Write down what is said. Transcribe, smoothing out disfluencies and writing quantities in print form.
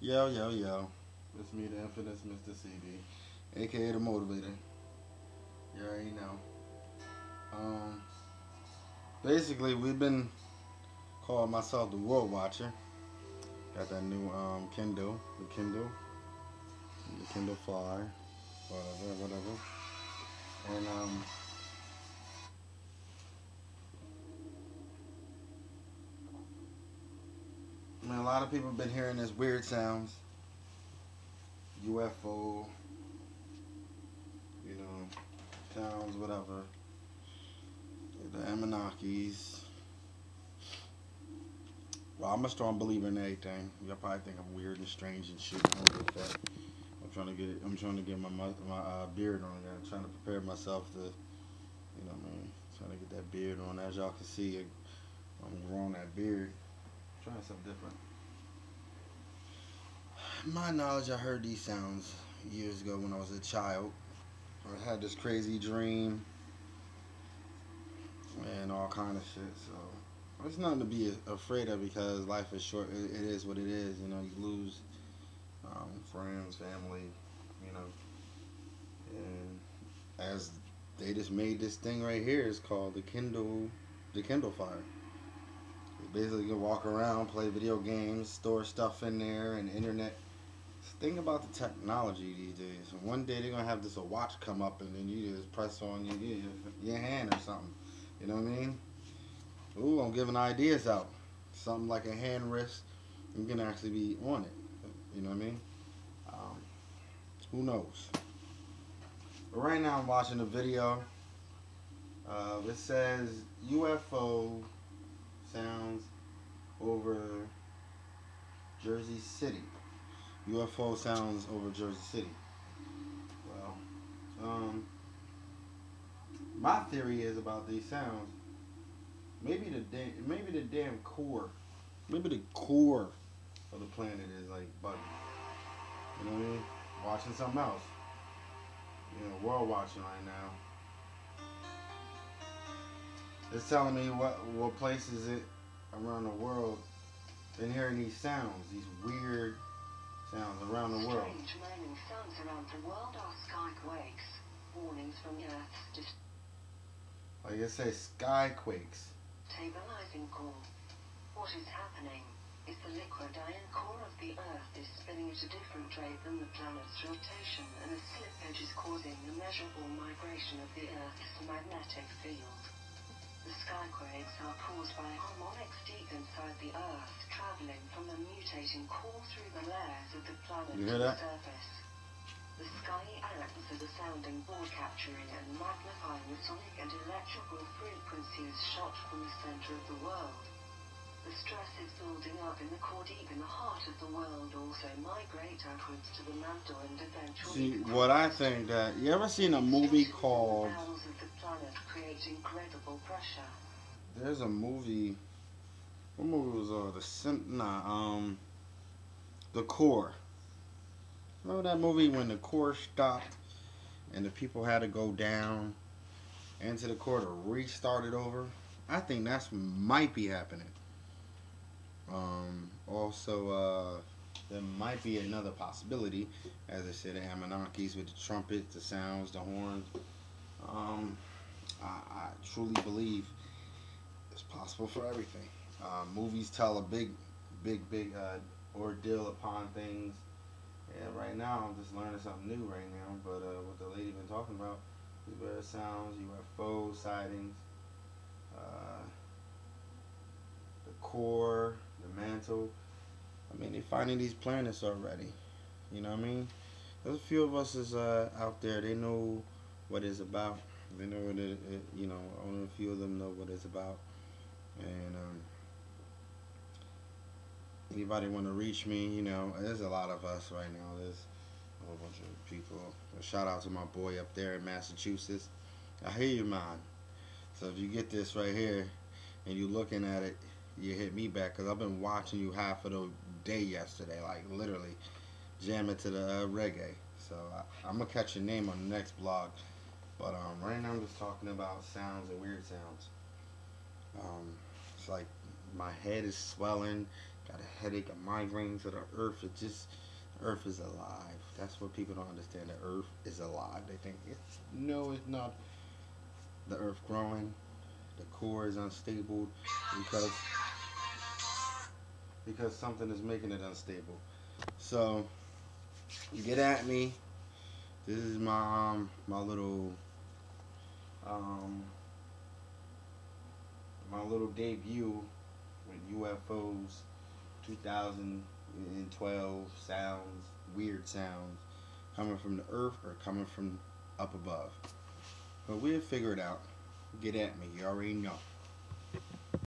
Yo, yo, yo. It's me, the infamous Mr. CD, aka the Motivator. You already know. Um, Basically, we've been calling myself the World Watcher. Got that new the Kindle Fire, whatever, whatever. And man, a lot of people have been hearing this weird sounds, UFO, you know, sounds, whatever. The Anunnakis. Well, I'm a strong believer in everything. Y'all probably think I'm weird and strange and shit. I don't give a fuck. I'm trying to get my beard on again. I'm trying to prepare myself to, what I mean, trying to get that beard on. As y'all can see, I'm growing that beard. I'm trying something different. My knowledge, I heard these sounds years ago when I was a child. I had this crazy dream and all kind of shit. So it's nothing to be afraid of because life is short. It is what it is. You know, you lose friends, family. You know, and as they just made this thing right here, it's called the Kindle Fire. You basically can walk around, play video games, store stuff in there, and internet. Think about the technology these days. One day they're gonna have this a watch come up, and then you just press on your hand or something. You know what I mean? Ooh, I'm giving ideas out. Something like a hand wrist, you can actually be on it. You know what I mean? Um, who knows? But right now I'm watching a video. It says UFO sounds over Jersey City. UFO sounds over Jersey City. Well, my theory is about these sounds. Maybe the damn core, maybe the core of the planet is like bugging. You know what I mean? Watching something else. You know, world watching right now. It's telling me what places it around the world been hearing these sounds, these weird sounds around the world. Strange moaning sounds around the world are skyquakes. Warnings from the Earth's Like it says skyquakes. destabilizing core. What is happening is the liquid iron core of the Earth is spinning at a different rate than the planet's rotation, and a slippage is causing the measurable migration of the Earth's magnetic field. The skyquakes are caused by harmonics deep inside the Earth, traveling from the mutating core through the layers of the planet You hear to the that? surface. The sky acts as a sounding board, capturing and magnifying the sonic and electrical frequencies shot from the center of the world. The stress is building up in the core deep in the heart of the world, also migrate outwards to the mantle and eventually... See, what I think that you ever seen a movie called? The bowels of the planet create incredible pressure. There's a movie. What movie was The Core. Remember that movie when the core stopped and the people had to go down into the core to restart it over? I think that's might be happening. Also, there might be another possibility, as I said, the Anunnakis with the trumpets, the sounds, the horns. Um, I truly believe it's possible for everything. Movies tell a big ordeal upon things. Yeah, right now I'm just learning something new right now. But what the lady been talking about is weird sounds, UFO sightings, uh, the core, the mantle. I mean, they're finding these planets already. You know what I mean? There's a few of us is out there. They know what it's about. They know what you know. Only a few of them know what it's about. And anybody want to reach me? You know, there's a lot of us right now. There's a whole bunch of people. A shout out to my boy up there in Massachusetts. I hear you, man. So if you get this right here and you looking at it, you hit me back because I've been watching you half of the day yesterday, like literally jamming to the reggae. So I'm gonna catch your name on the next blog. But right now I'm just talking about sounds and weird sounds. It's like my head is swelling, got a headache, a migraine. So the earth is just, earth is alive. That's what people don't understand. The earth is alive. They think it's, no, it's not. The earth growing, the core is unstable because something is making it unstable. So get at me. This is my my little my little debut with UFOs 2012 sounds, weird sounds coming from the earth or coming from up above. But we'll figure it out. Get at me. You already know.